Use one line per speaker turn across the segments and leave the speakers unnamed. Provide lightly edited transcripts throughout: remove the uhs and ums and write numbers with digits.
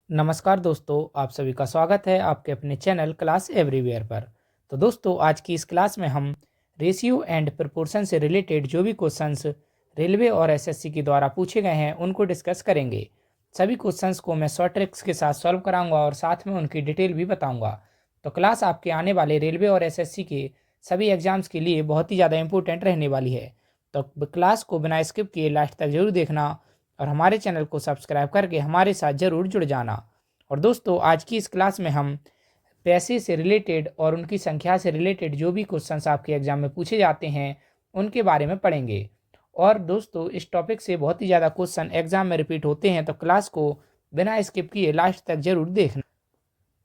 नमस्कार दोस्तों, आप सभी का स्वागत है आपके अपने चैनल क्लास एवरीवेयर पर। तो दोस्तों, आज की इस क्लास में हम रेशियो एंड प्रोपोर्शन से रिलेटेड जो भी क्वेश्चंस रेलवे और एसएससी के द्वारा पूछे गए हैं उनको डिस्कस करेंगे। सभी क्वेश्चंस को मैं शॉर्ट ट्रिक्स के साथ सॉल्व कराऊंगा और साथ में उनकी डिटेल भी बताऊंगा। तो क्लास आपके आने वाले रेलवे और एसएससी के सभी एग्जाम्स के लिए बहुत ही ज़्यादा इंपॉर्टेंट रहने वाली है। तो क्लास को बिना स्किप किए लास्ट तक जरूर देखना और हमारे चैनल को सब्सक्राइब करके हमारे साथ ज़रूर जुड़ जाना। और दोस्तों, आज की इस क्लास में हम पैसे से रिलेटेड और उनकी संख्या से रिलेटेड जो भी क्वेश्चंस आपके एग्जाम में पूछे जाते हैं उनके बारे में पढ़ेंगे। और दोस्तों, इस टॉपिक से बहुत ही ज़्यादा क्वेश्चन एग्जाम में रिपीट होते हैं, तो क्लास को बिना स्किप किए लास्ट तक जरूर देखना।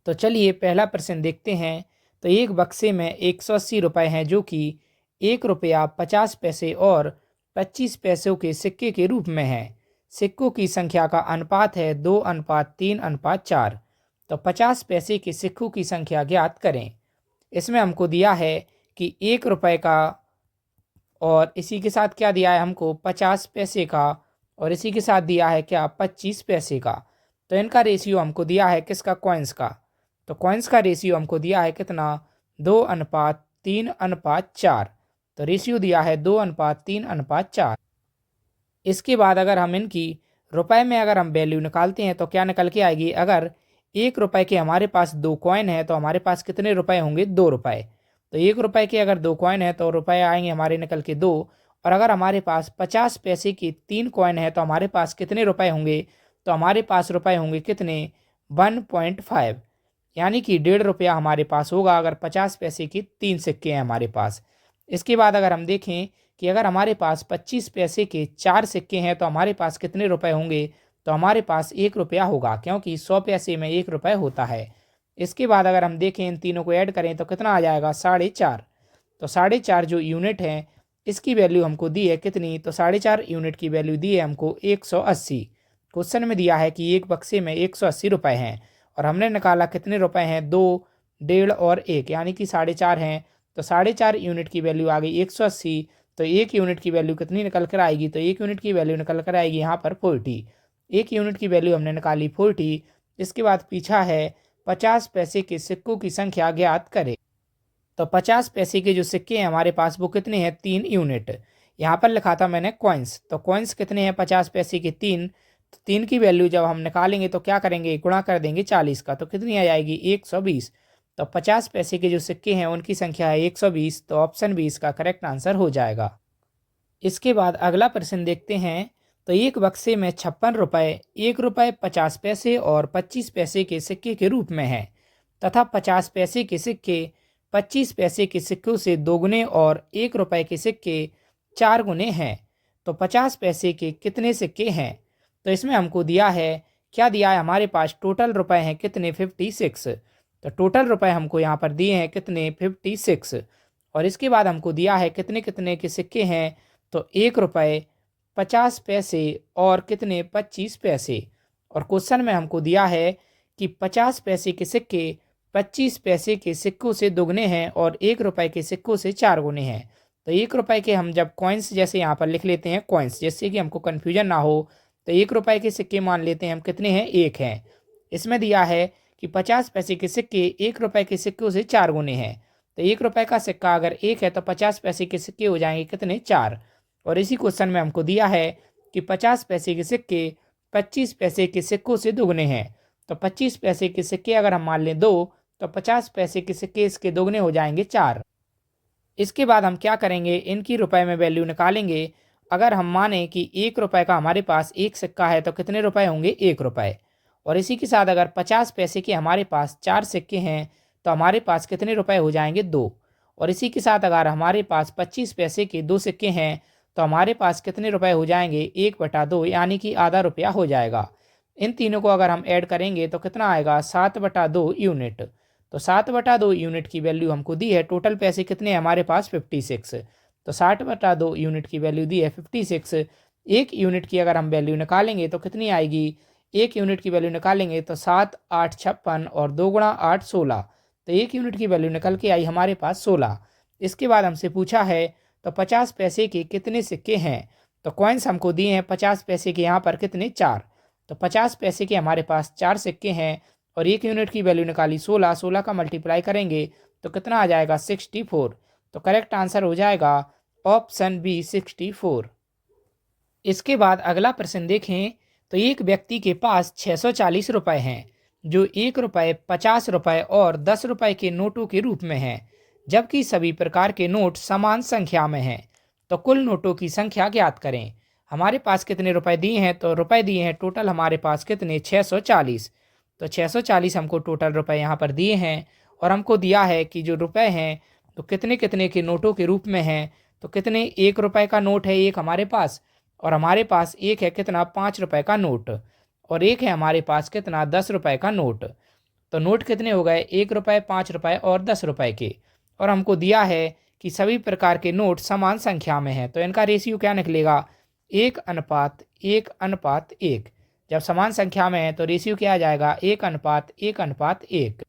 तो चलिए पहला प्रश्न देखते हैं। तो एक बक्से में 180 रुपये हैं, जो कि 1 रुपया 50 पैसे और 25 पैसों के सिक्के के रूप में हैं। सिक्कों की संख्या का अनुपात है 2:3:4। तो 50 पैसे के सिक्कों की संख्या ज्ञात करें। इसमें हमको दिया है कि 1 रुपये का और इसी के साथ क्या दिया है हमको 50 पैसे का, और इसी के साथ दिया है क्या 25 पैसे का। तो इनका रेशियो हमको दिया है किसका, कॉइन्स का। तो कॉइन्स का रेशियो हमको दिया है कितना, 2:3:4। तो रेशियो दिया है 2:3:4। इसके बाद अगर हम इनकी रुपए में अगर हम वैल्यू निकालते हैं तो क्या निकल के आएगी। अगर 1 रुपये के हमारे पास 2 कॉइन है तो हमारे पास कितने रुपए होंगे, 2 रुपये। तो 1 रुपये के अगर 2 कॉइन है तो रुपए आएंगे हमारे निकल के 2। और अगर हमारे पास 50 पैसे की 3 कॉइन है तो हमारे पास कितने रुपए होंगे, तो हमारे पास रुपए होंगे कितने, 1.5। यानी कि 1.5 रुपया हमारे पास होगा अगर 50 पैसे की 3 सिक्के हैं हमारे पास। इसके बाद अगर हम देखें कि अगर हमारे पास 25 पैसे के 4 सिक्के हैं तो हमारे पास कितने रुपए होंगे, तो हमारे पास 1 रुपया होगा, क्योंकि 100 पैसे में 1 रुपये होता है। इसके बाद अगर हम देखें इन तीनों को ऐड करें तो कितना आ जाएगा, 4.5। तो 4.5 जो यूनिट है इसकी वैल्यू हमको दी है कितनी, तो 4.5 यूनिट की वैल्यू दी है हमको 180। क्वेश्चन में दिया है कि एक बक्से में 180 रुपये हैं और हमने निकाला कितने रुपए हैं, 2, 1.5 और 1, यानी कि 4.5 हैं। तो 4.5 यूनिट की वैल्यू आ गई 180। तो 1 यूनिट की वैल्यू कितनी निकल कर आएगी, तो 1 यूनिट की वैल्यू निकल कर आएगी यहाँ पर 40। 1 यूनिट की वैल्यू हमने निकाली 40। इसके बाद पीछा है 50 पैसे के सिक्कों की संख्या ज्ञात करें। तो 50 पैसे के जो सिक्के हैं हमारे पास वो कितने हैं, 3 यूनिट। यहाँ पर लिखा था मैंने कॉइन्स, तो कॉइन्स कितने हैं 50 पैसे के 3। तो 3 की वैल्यू जब हम निकालेंगे तो क्या करेंगे, गुणा कर देंगे 40 का, तो कितनी आ जाएगी, 120। तो 50 पैसे के जो सिक्के हैं उनकी संख्या है 120। तो ऑप्शन बी इसका करेक्ट आंसर हो जाएगा। इसके बाद अगला प्रश्न देखते हैं। तो एक बक्से में 56 रुपये, 1 रुपये 50 पैसे और 25 पैसे के सिक्के के रूप में हैं तथा 50 पैसे के सिक्के 25 पैसे के सिक्कों से 2 गुने और 1 रुपये के सिक्के 4 गुने हैं। तो 50 पैसे के कितने सिक्के हैं। तो इसमें हमको दिया है, क्या दिया है हमारे पास, टोटल रुपए हैं कितने, 56। तो टोटल रुपए हमको यहाँ पर दिए हैं कितने, 56। और इसके बाद हमको दिया है कितने कितने के सिक्के हैं, तो 1 रुपये 50 पैसे और कितने, 25 पैसे। और क्वेश्चन में हमको दिया है कि 50 पैसे के सिक्के 25 पैसे के सिक्कों से दोगुने हैं और 1 रुपये के सिक्कों से 4 गुने हैं। तो 1 रुपये के हम जब कॉइन्स जैसे यहाँ पर लिख लेते हैं कॉइन्स, जिससे कि हमको कन्फ्यूजन ना हो, तो 1 रुपये के सिक्के मान लेते हैं हम कितने हैं, 1 हैं। इसमें दिया है कि 50 पैसे के सिक्के 1 रुपये के सिक्कों से 4 गुने हैं। तो 1 रुपये का सिक्का अगर 1 है तो 50 पैसे के सिक्के हो जाएंगे कितने, 4। और इसी क्वेश्चन में हमको दिया है कि 50 पैसे के सिक्के 25 पैसे के सिक्कों से दोगुने हैं। तो 25 पैसे के सिक्के अगर हम मान लें 2, तो 50 पैसे के सिक्के इसके दोगुने हो जाएंगे 4। इसके बाद हम क्या करेंगे, इनकी रुपए में वैल्यू निकालेंगे। अगर हम माने कि 1 रुपये का हमारे पास एक सिक्का है तो कितने रुपए होंगे, 1 रुपये। और इसी के साथ अगर 50 पैसे के हमारे पास 4 सिक्के हैं तो हमारे पास कितने रुपए हो जाएंगे, 2। और इसी के साथ अगर हमारे पास 25 पैसे के 2 सिक्के हैं तो हमारे पास कितने रुपए हो जाएंगे, 1/2, यानी कि आधा रुपया हो जाएगा। इन तीनों को अगर हम ऐड करेंगे तो कितना आएगा, 7/2 यूनिट। तो 7/2 यूनिट की वैल्यू हमको दी है। टोटल पैसे कितने हैं हमारे पास, 56। तो 60/2 यूनिट की वैल्यू दी है 56। 1 यूनिट की अगर हम वैल्यू निकालेंगे तो कितनी आएगी, 1 यूनिट की वैल्यू निकालेंगे तो 7 8 56 और 2 गुणा 8 16। तो 1 यूनिट की वैल्यू निकल के आई हमारे पास 16। इसके बाद हमसे पूछा है तो 50 पैसे के कितने सिक्के हैं। तो कॉइन्स हमको दिए हैं 50 पैसे के यहाँ पर कितने, 4। तो 50 पैसे के हमारे पास 4 सिक्के हैं और 1 यूनिट की वैल्यू निकाली 16, 16 का मल्टीप्लाई करेंगे तो कितना आ जाएगा 64। तो करेक्ट आंसर हो जाएगा ऑप्शन बी 64। इसके बाद अगला प्रश्न देखें तो एक व्यक्ति के पास 640 रुपये हैं जो 1 रुपये, 50 रुपये और 10 रुपये के नोटों के रूप में हैं, जबकि सभी प्रकार के नोट समान संख्या में हैं। तो कुल नोटों की संख्या ज्ञात करें। हमारे पास कितने रुपए दिए हैं, तो रुपए दिए हैं टोटल हमारे पास कितने 640। तो 640 हमको टोटल रुपए यहाँ पर दिए हैं और हमको दिया है कि जो रुपए हैं तो कितने कितने के नोटों के रूप में हैं। तो कितने 1 रुपये का नोट है एक हमारे पास, और हमारे पास एक है कितना 5 रुपये का नोट, और एक है हमारे पास कितना 10 रुपये का नोट। तो नोट कितने हो गए 1 रुपये, 5 रुपये और 10 रुपये के। और हमको दिया है कि सभी प्रकार के नोट समान संख्या में हैं। तो इनका रेशियो क्या निकलेगा 1:1:1। जब समान संख्या में है तो रेशियो क्या आ जाएगा 1:1:1।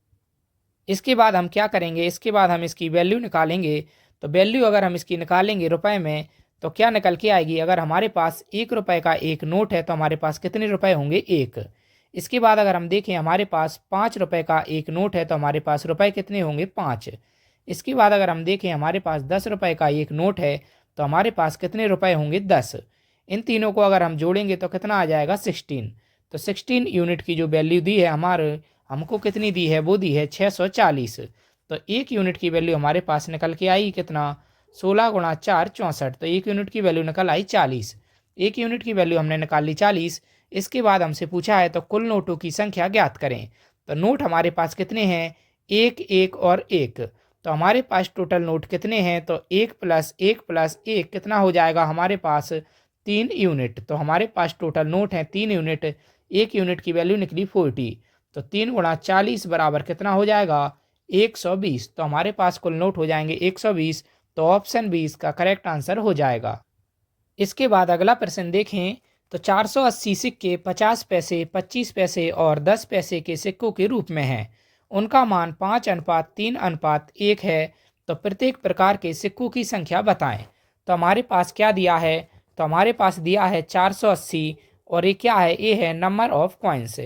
इसके बाद हम क्या करेंगे, इसके बाद हम इसकी वैल्यू निकालेंगे। तो वैल्यू अगर हम इसकी निकालेंगे रुपए में तो क्या निकल के आएगी। अगर हमारे पास 1 रुपये का एक नोट है तो हमारे पास कितने रुपए होंगे 1। इसके बाद अगर हम देखें हमारे पास 5 रुपये का एक नोट है तो हमारे पास रुपए कितने होंगे 5। इसके बाद अगर हम देखें हमारे पास 10 रुपये का एक नोट है तो हमारे पास कितने रुपए होंगे 10। इन तीनों को अगर हम जोड़ेंगे तो कितना आ जाएगा 16। तो 16 यूनिट की जो वैल्यू दी है हमको कितनी दी है, वो दी है 640। तो 1 यूनिट की वैल्यू हमारे पास निकल के आई कितना 16 × 4 64। तो 1 यूनिट की वैल्यू निकल आई 40। 1 यूनिट की वैल्यू हमने निकाल ली 40। इसके बाद हमसे पूछा है तो कुल नोटों की संख्या ज्ञात करें। तो नोट हमारे पास कितने हैं 1, 1 और 1। तो हमारे पास टोटल नोट कितने हैं, तो 1 + 1 + 1 कितना हो जाएगा हमारे पास 3 यूनिट। तो हमारे पास टोटल नोट हैं 3 यूनिट। 1 यूनिट की वैल्यू निकली 40। तो 3 × 40 बराबर कितना हो जाएगा 120। तो हमारे पास कुल नोट हो जाएंगे 120। तो ऑप्शन बी इसका करेक्ट आंसर हो जाएगा। इसके बाद अगला प्रश्न देखें तो 480 सिक्के 50 पैसे, 25 पैसे और 10 पैसे के सिक्कों के रूप में हैं। उनका मान 5:3:1 है। तो प्रत्येक प्रकार के सिक्कों की संख्या बताएं। तो हमारे पास क्या दिया है, तो हमारे पास दिया है 480 और ये क्या है, ये है नंबर ऑफ कॉइन्स,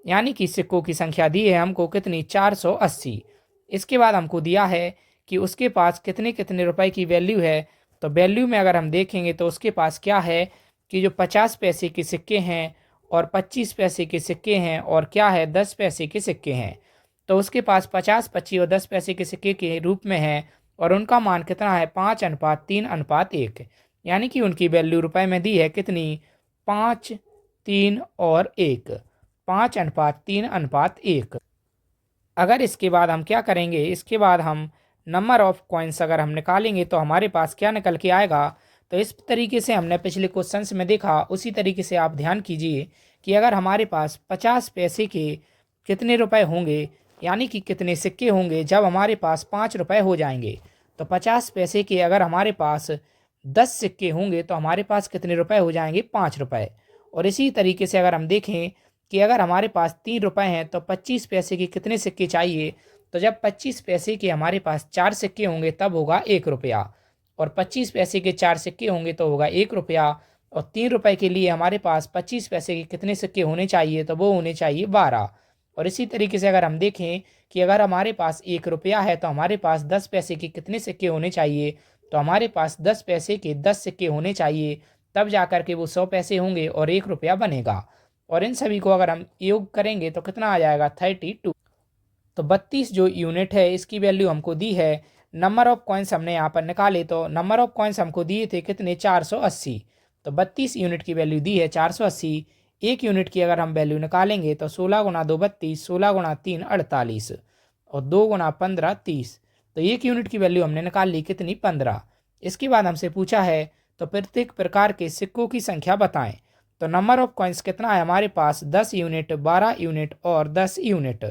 यानी कि सिक्कों की संख्या दी है हमको कितनी 480। इसके बाद हमको दिया है कि उसके पास कितने कितने रुपए की वैल्यू है। तो वैल्यू में अगर हम देखेंगे तो उसके पास क्या है कि जो 50 पैसे के सिक्के हैं और 25 पैसे के सिक्के हैं और क्या है 10 पैसे के सिक्के हैं। तो उसके पास 50, 25 और 10 पैसे के सिक्के के रूप में है और उनका मान कितना है 5:3:1, यानी कि उनकी वैल्यू रुपए में दी है कितनी 5, 3 और 1, 5:3:1। अगर इसके बाद हम क्या करेंगे, इसके बाद हम नंबर ऑफ कॉइन्स अगर हम निकालेंगे तो हमारे पास क्या निकल के आएगा। तो इस तरीके से हमने पिछले क्वेश्चंस में देखा, उसी तरीके से आप ध्यान कीजिए कि अगर हमारे पास 50 पैसे के कितने रुपए होंगे, यानी कि कितने सिक्के होंगे जब हमारे पास 5 रुपये हो जाएंगे। तो 50 पैसे के अगर हमारे पास 10 सिक्के होंगे तो हमारे पास कितने रुपए हो जाएंगे 5 रुपये। और इसी तरीके से अगर हम देखें कि अगर हमारे पास 3 रुपये हैं तो 25 पैसे के कितने सिक्के चाहिए। तो जब 25 पैसे के हमारे पास 4 सिक्के होंगे तब होगा 1 रुपया, और 25 पैसे के 4 सिक्के होंगे तो होगा 1 रुपया। और 3 रुपये के लिए हमारे पास 25 पैसे के कितने सिक्के होने चाहिए, तो वो होने चाहिए 12। और इसी तरीके से अगर हम देखें कि अगर हमारे पास 1 रुपया है तो हमारे पास 10 पैसे के कितने सिक्के होने चाहिए, तो हमारे पास 10 पैसे के 10 सिक्के होने चाहिए, तब जा कर के वो 100 पैसे होंगे और 1 रुपया बनेगा। और इन सभी को अगर हम योग करेंगे तो कितना आ जाएगा 32। तो 32 जो यूनिट है इसकी वैल्यू हमको दी है। नंबर ऑफ कॉइन्स हमने यहाँ पर निकाले तो नंबर ऑफ कॉइन्स हमको दिए थे कितने 480। तो 32 यूनिट की वैल्यू दी है 480। 1 यूनिट की अगर हम वैल्यू निकालेंगे तो 16 × 2 32, 16 × 3 48 और 2 × 15 30। तो 1 यूनिट की वैल्यू हमने निकाल ली कितनी 15। इसके बाद हमसे पूछा है तो प्रत्येक प्रकार के सिक्कों की संख्या बताएं। तो नंबर ऑफ कॉइन्स कितना है हमारे पास 10 यूनिट, 12 यूनिट और 10 यूनिट।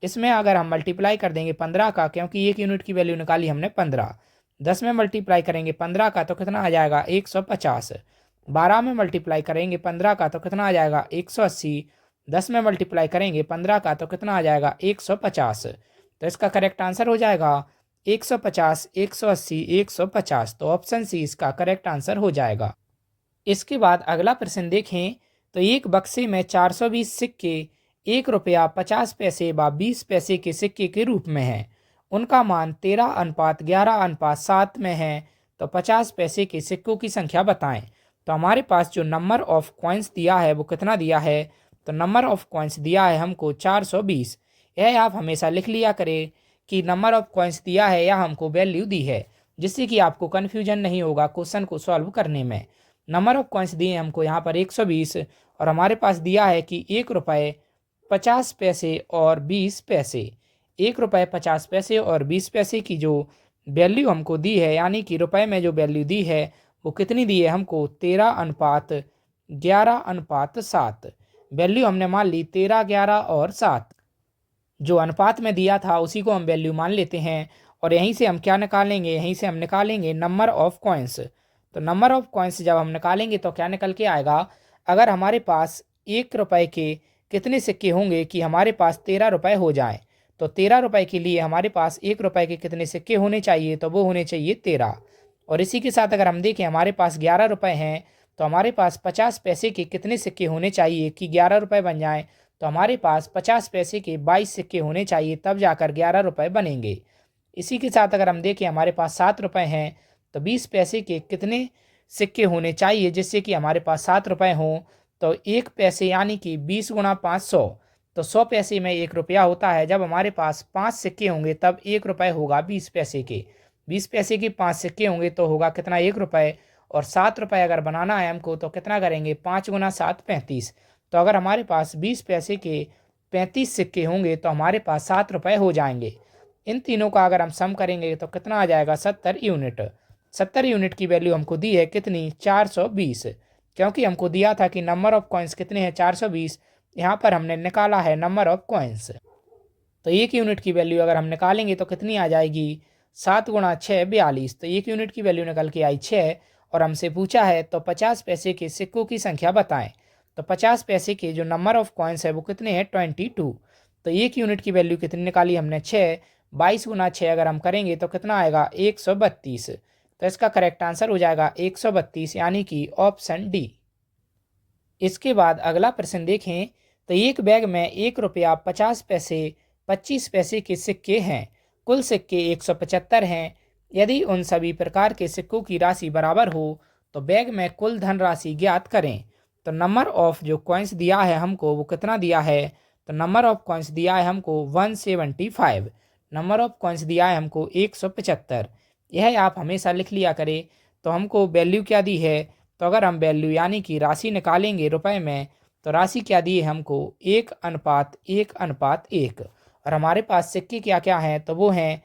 इसमें अगर हम मल्टीप्लाई कर देंगे 15 का, क्योंकि 1 यूनिट की वैल्यू निकाली हमने 15, 10 में मल्टीप्लाई करेंगे 15 का तो कितना आ जाएगा 150। 12 में मल्टीप्लाई करेंगे 15 का तो कितना आ जाएगा 180। 10 में मल्टीप्लाई करेंगे 15 का तो कितना आ जाएगा 150। तो इसका करेक्ट आंसर हो जाएगा 150, 180, 150। तो ऑप्शन सी इसका करेक्ट आंसर हो जाएगा। इसके बाद अगला प्रश्न देखें तो एक बक्से में 420 सिक्के 1 रुपया 50 पैसे व 20 पैसे के सिक्के के रूप में हैं। उनका मान 13:11:7 में है। तो 50 पैसे के सिक्कों की संख्या बताएं। तो हमारे पास जो नंबर ऑफ कॉइन्स दिया है वो कितना दिया है? तो नंबर ऑफ कॉइन्स दिया है हमको 420। यह आप हमेशा लिख लिया करें कि नंबर ऑफ कॉइन्स दिया है या हमको वैल्यू दी है, जिससे कि आपको कन्फ्यूजन नहीं होगा क्वेश्चन को सॉल्व करने में। नंबर ऑफ कॉइन्स दिए हमको यहाँ पर 120 और हमारे पास दिया है कि 1 रुपये 50 पैसे और 20 पैसे। 1 रुपये 50 पैसे और 20 पैसे की जो वैल्यू हमको दी है, यानी कि रुपए में जो वैल्यू दी है वो कितनी दी है हमको? 13:11:7। वैल्यू हमने मान ली 13, 11 और 7। जो अनुपात में दिया था उसी को हम वैल्यू मान लेते हैं और यहीं से हम क्या निकालेंगे? यहीं से हम निकालेंगे नंबर ऑफ कॉइन्स। तो नंबर ऑफ कॉइन्स जब हम निकालेंगे तो क्या निकल के आएगा? अगर हमारे पास 1 रुपए के कितने सिक्के होंगे कि हमारे पास 13 रुपए हो जाएं, तो 13 रुपए के लिए हमारे पास 1 रुपए के कितने सिक्के होने चाहिए? तो वो होने चाहिए 13। और इसी के साथ अगर हम देखें हमारे पास 11 रुपए हैं, तो हमारे पास 50 पैसे के कितने सिक्के होने चाहिए कि 11 रुपए बन जाएं? तो हमारे पास 50 पैसे के 22 सिक्के होने चाहिए, तब जाकर 11 रुपए बनेंगे। इसी के साथ अगर हम देखें हमारे पास 7 रुपए हैं, तो 20 पैसे के कितने सिक्के होने चाहिए जिससे कि हमारे पास 7 रुपए हों? तो 1 पैसे यानी कि 20 गुणा 5 100। तो 100 पैसे में 1 रुपया होता है। जब हमारे पास 5 सिक्के होंगे तब 1 रुपये होगा 20 पैसे के। 20 पैसे के 5 सिक्के होंगे तो होगा कितना? 1 रुपये। और 7 रुपये अगर बनाना है हमको तो कितना करेंगे? 5 गुना 7 35। तो अगर हमारे पास 20 पैसे के 35 सिक्के होंगे तो हमारे पास 7 रुपये हो जाएंगे। इन तीनों का अगर हम सम करेंगे तो कितना आ जाएगा? 70 यूनिट। 70 यूनिट की वैल्यू हमको दी है कितनी? 420। क्योंकि हमको दिया था कि नंबर ऑफ कॉइन्स कितने हैं? 420। यहाँ पर हमने निकाला है नंबर ऑफ कॉइन्स। तो 1 यूनिट की वैल्यू अगर हम निकालेंगे तो कितनी आ जाएगी? 7 गुणा 6 42। तो 1 यूनिट की वैल्यू निकल के आई 6। और हमसे पूछा है तो 50 पैसे के सिक्कों की संख्या बताएं। तो 50 पैसे के जो नंबर ऑफ कॉइन्स है वो कितने हैं? 22। तो 1 यूनिट की वैल्यू कितनी निकाली हमने? 6। 22 गुना 6 अगर हम करेंगे तो कितना आएगा? 132। तो इसका करेक्ट आंसर हो जाएगा 132, यानी कि ऑप्शन डी। इसके बाद अगला प्रश्न देखें। तो एक बैग में 1 रुपया 50 पैसे 25 पैसे के सिक्के हैं। कुल सिक्के 175 हैं। यदि उन सभी प्रकार के सिक्कों की राशि बराबर हो तो बैग में कुल धनराशि ज्ञात करें। तो नंबर ऑफ जो कॉइन्स दिया है हमको वो कितना दिया है? तो नंबर ऑफ कॉइन्स दिया है हमको 175। नंबर ऑफ कॉइन्स दिया है हमको 175। यह आप हमेशा लिख लिया करें। तो हमको वैल्यू क्या दी है? तो अगर हम वैल्यू यानी कि राशि निकालेंगे रुपए में, तो राशि क्या दी है हमको? 1:1:1। और हमारे पास सिक्के क्या क्या हैं? तो वो हैं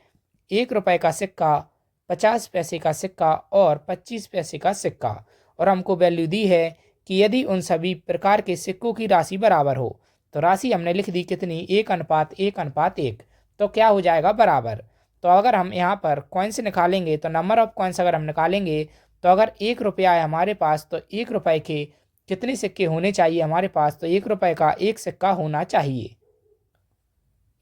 1 रुपये का सिक्का, 50 पैसे का सिक्का और 25 पैसे का सिक्का। और हमको वैल्यू दी है कि यदि उन सभी प्रकार के सिक्कों की राशि बराबर हो, तो राशि हमने लिख दी कितनी? 1:1:1। तो क्या हो जाएगा? बराबर। तो अगर हम यहाँ पर कॉइन्स निकालेंगे तो नंबर ऑफ कॉइन्स अगर हम निकालेंगे तो अगर 1 रुपया है हमारे पास तो 1 रुपये के कितने सिक्के होने चाहिए हमारे पास? तो 1 रुपये का 1 सिक्का होना चाहिए।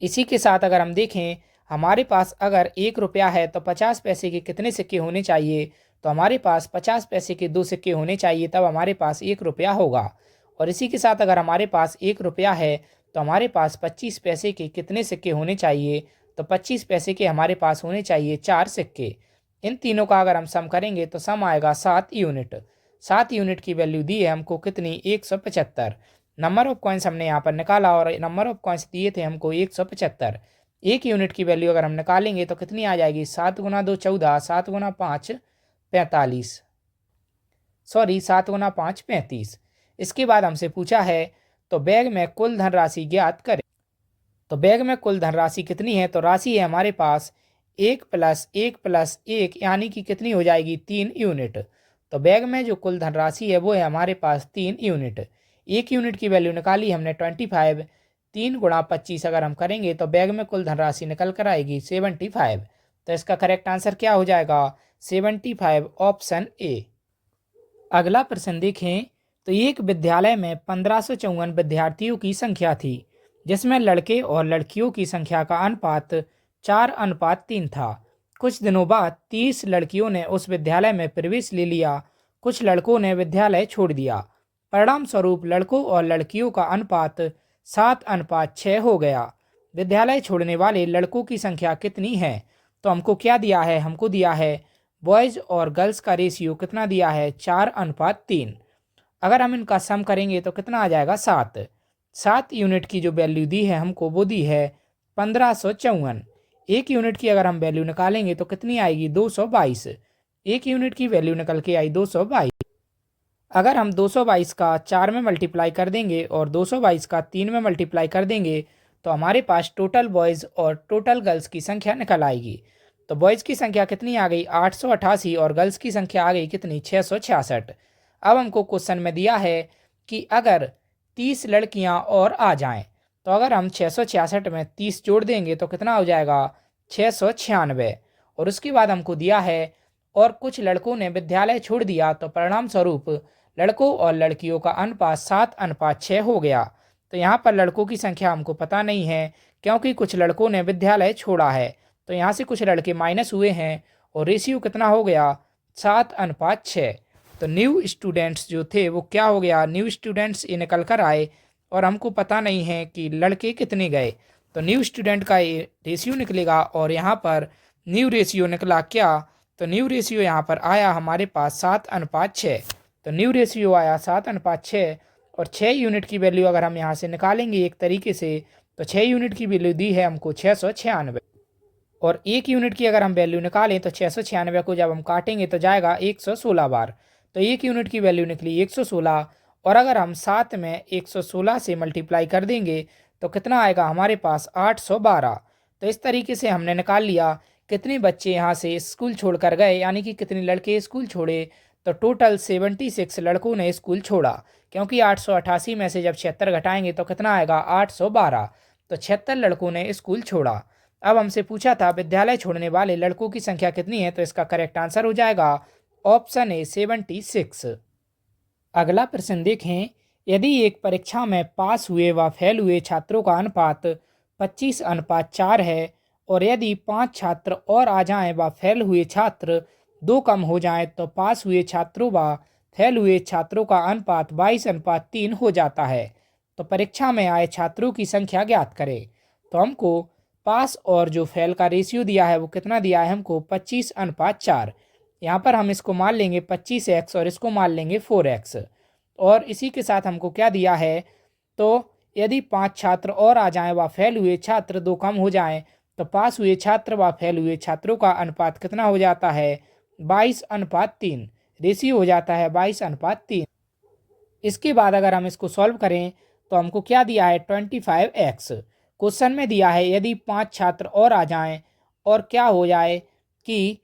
इसी के साथ अगर हम देखें हमारे पास अगर 1 रुपया है तो 50 पैसे के कितने सिक्के होने चाहिए? तो हमारे पास 50 पैसे के 2 सिक्के होने चाहिए, तब हमारे पास 1 रुपया होगा। और इसी के साथ अगर हमारे पास 1 रुपया है तो हमारे पास 25 पैसे के कितने सिक्के होने चाहिए? तो 25 पैसे के हमारे पास होने चाहिए 4 सिक्के। इन तीनों का अगर हम सम करेंगे तो सम आएगा 7 यूनिट। 7 यूनिट की वैल्यू दी है हमको कितनी? 175। नंबर ऑफ कॉइन्स हमने यहाँ पर निकाला और नंबर ऑफ कॉइन्स दिए थे हमको 175। 1 यूनिट की वैल्यू अगर हम निकालेंगे तो कितनी आ जाएगी? 7 गुना 2 14, 7 गुना 5 45, सॉरी 7 गुना 5 35। इसके बाद हमसे पूछा है तो बैग में कुल धनराशि ज्ञात करें। तो बैग में कुल धनराशि कितनी है? तो राशि है हमारे पास 1 + 1 + 1, यानी कि कितनी हो जाएगी? 3 यूनिट। तो बैग में जो कुल धनराशि है वो है हमारे पास 3 यूनिट। 1 यूनिट की वैल्यू निकाली हमने 25। 3 गुणा 25 अगर हम करेंगे तो बैग में कुल धनराशि निकल कर आएगी 75। तो इसका करेक्ट आंसर क्या हो जाएगा? 75, ऑप्शन ए। अगला प्रश्न देखें। तो एक विद्यालय में 1554 विद्यार्थियों की संख्या थी, जिसमें लड़के और लड़कियों की संख्या का अनुपात 4:3 था। कुछ दिनों बाद 30 लड़कियों ने उस विद्यालय में प्रवेश ले लिया, कुछ लड़कों ने विद्यालय छोड़ दिया। परिणाम स्वरूप लड़कों और लड़कियों का अनुपात 7:6 हो गया। विद्यालय छोड़ने वाले लड़कों की संख्या कितनी है? तो हमको क्या दिया है? हमको दिया है बॉयज़ और गर्ल्स का रेशियो कितना दिया है? 4:3। अगर हम इनका सम करेंगे तो कितना आ जाएगा? 7। 7 यूनिट की जो वैल्यू दी है हमको वो दी है 1554। 1 यूनिट की अगर हम वैल्यू निकालेंगे तो कितनी आएगी? 222। 1 यूनिट की वैल्यू निकल के आई 222। अगर हम 222 का 4 में मल्टीप्लाई कर देंगे और 222 का 3 में मल्टीप्लाई कर देंगे तो हमारे पास टोटल बॉयज़ और टोटल गर्ल्स की संख्या निकल आएगी। तो बॉयज़ की संख्या कितनी आ गई? 888 और गर्ल्स की संख्या आ गई कितनी? 666। अब हमको क्वेश्चन में दिया है कि अगर 30 लड़कियां और आ जाएं तो अगर हम 666 में 30 जोड़ देंगे तो कितना हो जाएगा? 696। और उसके बाद हमको दिया है और कुछ लड़कों ने विद्यालय छोड़ दिया तो परिणाम स्वरूप लड़कों और लड़कियों का अनुपात 7:6 हो गया। तो यहाँ पर लड़कों की संख्या हमको पता नहीं है क्योंकि कुछ लड़कों ने विद्यालय छोड़ा है, तो यहाँ से कुछ लड़के माइनस हुए हैं और रेशियो कितना हो गया? 7:6। तो न्यू स्टूडेंट्स जो थे वो क्या हो गया? न्यू स्टूडेंट्स ये निकल कर आए और हमको पता नहीं है कि लड़के कितने गए। तो न्यू स्टूडेंट का ये रेशियो निकलेगा और यहाँ पर न्यू रेशियो निकला क्या? तो न्यू रेशियो यहाँ पर आया हमारे पास 7:6। तो न्यू रेशियो आया 7:6 और 6 यूनिट की वैल्यू अगर हम यहाँ से निकालेंगे एक तरीके से तो 6 यूनिट की वैल्यू दी है हमको 696 और 1 यूनिट की अगर हम वैल्यू निकालें तो 696 को जब हम काटेंगे तो जाएगा 116 बार। तो 1 यूनिट की वैल्यू निकली 116 और अगर हम 7 में 116 से मल्टीप्लाई कर देंगे तो कितना आएगा हमारे पास? 812। तो इस तरीके से हमने निकाल लिया कितने बच्चे यहाँ से स्कूल छोड़ कर गए, यानी कि कितने लड़के स्कूल छोड़े। तो टोटल 76 लड़कों ने स्कूल छोड़ा क्योंकि 888 में से जब 76 घटाएंगे तो कितना आएगा? 812। तो 76 लड़कों ने स्कूल छोड़ा। अब हमसे पूछा था विद्यालय छोड़ने वाले लड़कों की संख्या कितनी है, तो इसका करेक्ट आंसर हो जाएगा ऑप्शन ए 76। अगला प्रश्न देखें, यदि एक परीक्षा में पास हुए व फेल हुए छात्रों का अनुपात 25:4 है और यदि 5 छात्र और आ जाएं व फेल हुए छात्र 2 कम हो जाएं तो पास हुए छात्रों व फेल हुए छात्रों का अनुपात 22:3 हो जाता है। तो परीक्षा में आए छात्रों की संख्या ज्ञात करें। तो हमको पास और जो फेल का रेशियो दिया है वो कितना दिया है हमको? 25:4। यहाँ पर हम इसको मान लेंगे 25x और इसको मान लेंगे 4x और इसी के साथ हमको क्या दिया है? तो यदि 5 छात्र और आ जाएं व फेल हुए छात्र 2 कम हो जाएं तो पास हुए छात्र व फेल हुए छात्रों का अनुपात कितना हो जाता है? 22:3। रेशियो हो जाता है 22:3। इसके बाद अगर हम इसको सॉल्व करें तो हमको क्या दिया है? 25x। क्वेश्चन में दिया है यदि 5 छात्र और आ जाएं और क्या हो जाए कि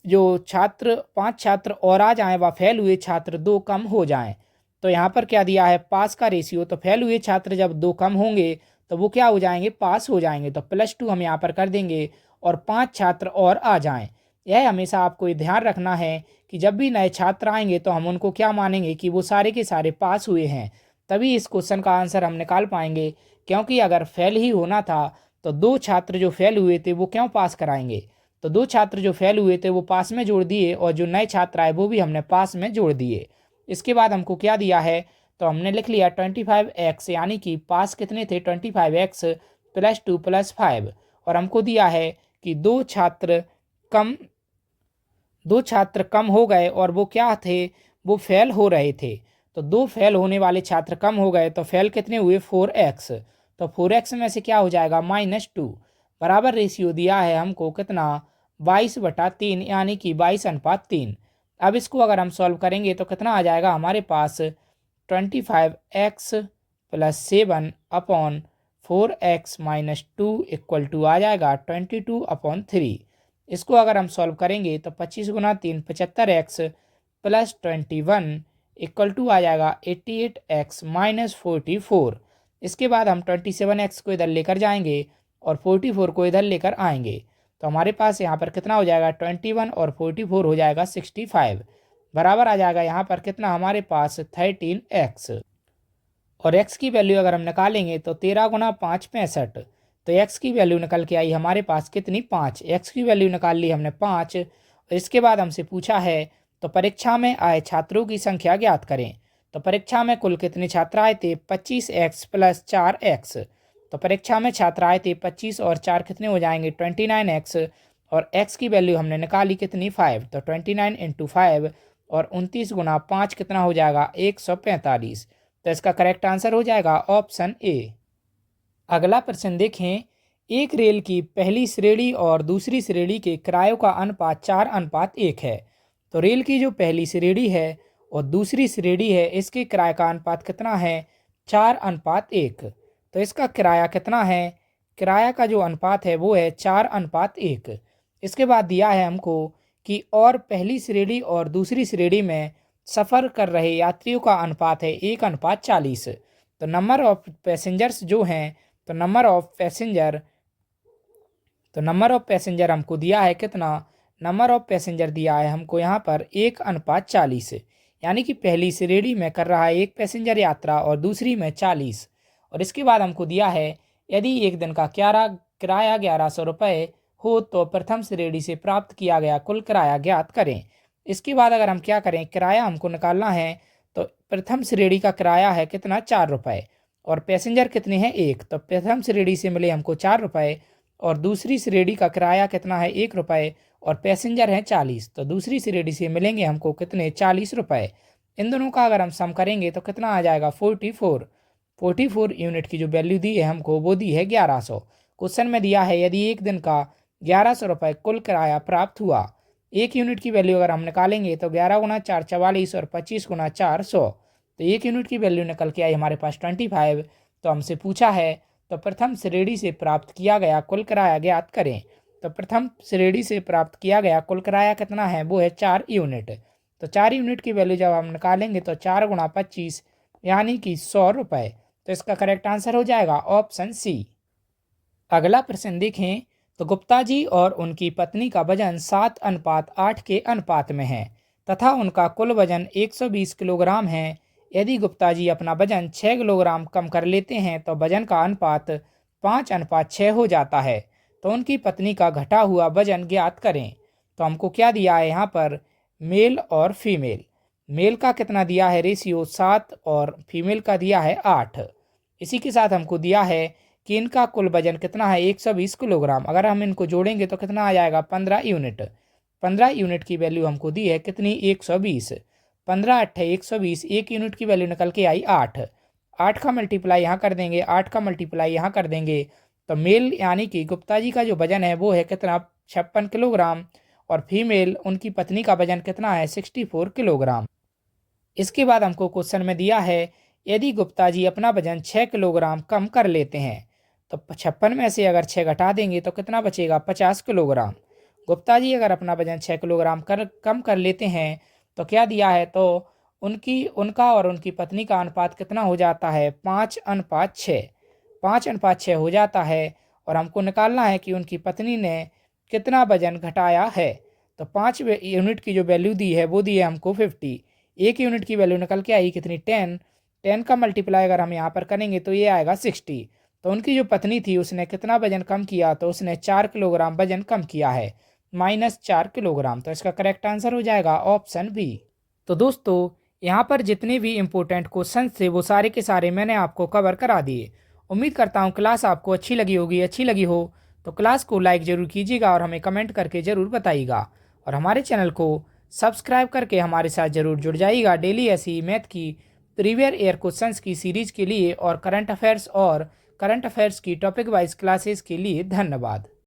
जो छात्र 5 छात्र और आ जाएं व फेल हुए छात्र 2 कम हो जाएं। तो यहाँ पर क्या दिया है? पास का रेशियो। तो फेल हुए छात्र जब 2 कम होंगे तो वो क्या हो जाएंगे? पास हो जाएंगे। तो +2 हम यहाँ पर कर देंगे और 5 छात्र और आ जाएं। यह हमेशा आपको ये ध्यान रखना है कि जब भी नए छात्र आएंगे तो हम उनको क्या मानेंगे कि वो सारे के सारे पास हुए हैं, तभी इस क्वेश्चन का आंसर हम निकाल पाएंगे। क्योंकि अगर फेल ही होना था तो 2 छात्र जो फेल हुए थे वो क्यों पास कराएंगे? तो 2 छात्र जो फेल हुए थे वो पास में जोड़ दिए और जो नए छात्र आए वो भी हमने पास में जोड़ दिए। इसके बाद हमको क्या दिया है? तो हमने लिख लिया 25x, यानी कि पास कितने थे? 25x + 2 + 5 और हमको दिया है कि 2 छात्र कम हो गए और वो क्या थे? वो फेल हो रहे थे। तो 2 फेल होने वाले छात्र कम हो गए तो फेल कितने हुए? 4x। तो 4x में से क्या हो जाएगा? -2 बराबर रेशियो दिया है हमको कितना? 22/3, यानी कि 22:3। अब इसको अगर हम सॉल्व करेंगे तो कितना आ जाएगा हमारे पास? 25x + 7 अपॉन 4x - 2 = आ जाएगा 22/3। इसको अगर हम सॉल्व करेंगे तो 25 × 3 75x + 21 = आ जाएगा 88x - 44। इसके बाद हम 27x को इधर लेकर जाएंगे और 44 को इधर लेकर आएंगे तो हमारे पास यहाँ पर कितना हो जाएगा? 21 और 44 हो जाएगा 65 बराबर आ जाएगा यहाँ पर कितना हमारे पास? 13x। और x की वैल्यू अगर हम निकालेंगे तो 13 × 5 65। तो x की वैल्यू निकल के आई हमारे पास कितनी? 5। x की वैल्यू निकाल ली हमने 5 और इसके बाद हमसे पूछा है तो परीक्षा में आए छात्रों की संख्या ज्ञात करें। तो परीक्षा में कुल कितने छात्र आए थे? 25x plus 4x। तो परीक्षा में छात्र आए थे 25 और 4 कितने हो जाएंगे? 29x। और x की वैल्यू हमने निकाली कितनी? 5। तो 29 इंटू 5 और 29 गुना 5 कितना हो जाएगा? 145। तो इसका करेक्ट आंसर हो जाएगा ऑप्शन ए। अगला प्रश्न देखें, एक रेल की पहली श्रेणी और दूसरी श्रेणी के किरायों का अनुपात 4:1 है। तो रेल की जो पहली श्रेणी है और दूसरी श्रेणी है, इसके किराए का अनुपात कितना है? 4:1। तो इसका किराया कितना है? किराया का जो अनुपात है वो है 4:1। इसके बाद दिया है हमको कि और पहली श्रेणी और दूसरी श्रेणी में सफ़र कर रहे यात्रियों का अनुपात है 1:40। तो नंबर ऑफ पैसेंजर्स जो हैं, तो नंबर ऑफ पैसेंजर हमको दिया है कितना? नंबर ऑफ पैसेंजर दिया है हमको यहाँ पर 1:40। यानी कि पहली श्रेणी में कर रहा है 1 पैसेंजर यात्रा और दूसरी में 40। और इसके बाद हमको दिया है यदि एक दिन का किराया 1100 रुपये हो तो प्रथम श्रेणी से प्राप्त किया गया कुल किराया ज्ञात करें। इसके बाद अगर हम क्या करें, किराया हमको निकालना है, तो प्रथम श्रेणी का किराया है कितना? 4 रुपये। और पैसेंजर कितने हैं? 1। तो प्रथम श्रेणी से मिले हमको 4 रुपये और दूसरी श्रेणी का किराया कितना है? 1 रुपये और पैसेंजर हैं 40। तो दूसरी श्रेणी से मिलेंगे हमको कितने? 40 रुपये। इन दोनों का अगर हम सम करेंगे तो कितना आ जाएगा? 44 यूनिट की जो वैल्यू दी है हमको वो दी है 1100। क्वेश्चन में दिया है यदि एक दिन का 1100 रुपये कुल किराया प्राप्त हुआ। एक यूनिट की वैल्यू अगर हम निकालेंगे तो 11 गुना 4 44 और 25 गुना 4 100। तो एक यूनिट की वैल्यू निकल के आई हमारे पास 25। तो हमसे पूछा है तो प्रथम श्रेणी से प्राप्त किया गया कुल किराया ज्ञात करें। तो प्रथम श्रेणी से प्राप्त किया गया कुल किराया कितना है? वो है 4 यूनिट। तो 4 यूनिट की वैल्यू जब हम निकालेंगे तो 4 गुना 25 यानी कि 100 रुपये। तो इसका करेक्ट आंसर हो जाएगा ऑप्शन सी। अगला प्रश्न देखें, तो गुप्ता जी और उनकी पत्नी का वजन 7:8 के अनुपात में है तथा उनका कुल वजन 120 किलोग्राम है। यदि गुप्ता जी अपना वजन 6 किलोग्राम कम कर लेते हैं तो वजन का अनुपात 5:6 हो जाता है। तो उनकी पत्नी का घटा हुआ वजन ज्ञात करें। तो हमको क्या दिया है यहाँ पर? मेल और फीमेल। मेल का कितना दिया है? रेशियो 7 और फीमेल का दिया है 8। इसी के साथ हमको दिया है कि इनका कुल वजन कितना है? 120 किलोग्राम। अगर हम इनको जोड़ेंगे तो कितना आ जाएगा? 15 यूनिट। 15 यूनिट की वैल्यू हमको दी है कितनी? 120। 15 8 120। एक यूनिट की वैल्यू निकल के आई 8। 8 का मल्टीप्लाई यहाँ कर देंगे, 8 का मल्टीप्लाई यहाँ कर देंगे। तो मेल यानी कि गुप्ता जी का जो वजन है वो है कितना? 56 किलोग्राम। और फीमेल उनकी पत्नी का वजन कितना है? 64 किलोग्राम। इसके बाद हमको क्वेश्चन में दिया है यदि गुप्ता जी अपना वजन 6 किलोग्राम कम कर लेते हैं तो 56 में से अगर 6 घटा देंगे तो कितना बचेगा? 50 किलोग्राम। गुप्ता जी अगर अपना वजन 6 किलोग्राम कम कर लेते हैं तो क्या दिया है? तो उनका और उनकी पत्नी का अनुपात कितना हो जाता है? 5:6। 5:6 हो जाता है। और हमको निकालना है कि उनकी पत्नी ने कितना वजन घटाया है। तो 5 यूनिट की जो वैल्यू दी है वो दी है हमको 50। एक यूनिट की वैल्यू निकल के आई कितनी? 10। 10 का मल्टीप्लाई अगर हम यहाँ पर करेंगे तो ये आएगा 60। तो उनकी जो पत्नी थी उसने कितना वजन कम किया? तो उसने 4 किलोग्राम वजन कम किया है, -4 किलोग्राम। तो इसका करेक्ट आंसर हो जाएगा ऑप्शन बी। तो दोस्तों, यहाँ पर जितने भी इम्पोर्टेंट क्वेश्चन थे वो सारे के सारे मैंने आपको कवर करा दिए। उम्मीद करता हूँ क्लास आपको अच्छी लगी होगी। अच्छी लगी हो तो क्लास को लाइक ज़रूर कीजिएगा और हमें कमेंट करके ज़रूर बताइएगा। और हमारे चैनल को सब्सक्राइब करके हमारे साथ ज़रूर जुड़ जाइएगा डेली ऐसी मैथ की प्रीवियर ईयर क्वेश्चंस की सीरीज के लिए और करंट अफेयर्स की टॉपिक वाइज क्लासेस के लिए। धन्यवाद।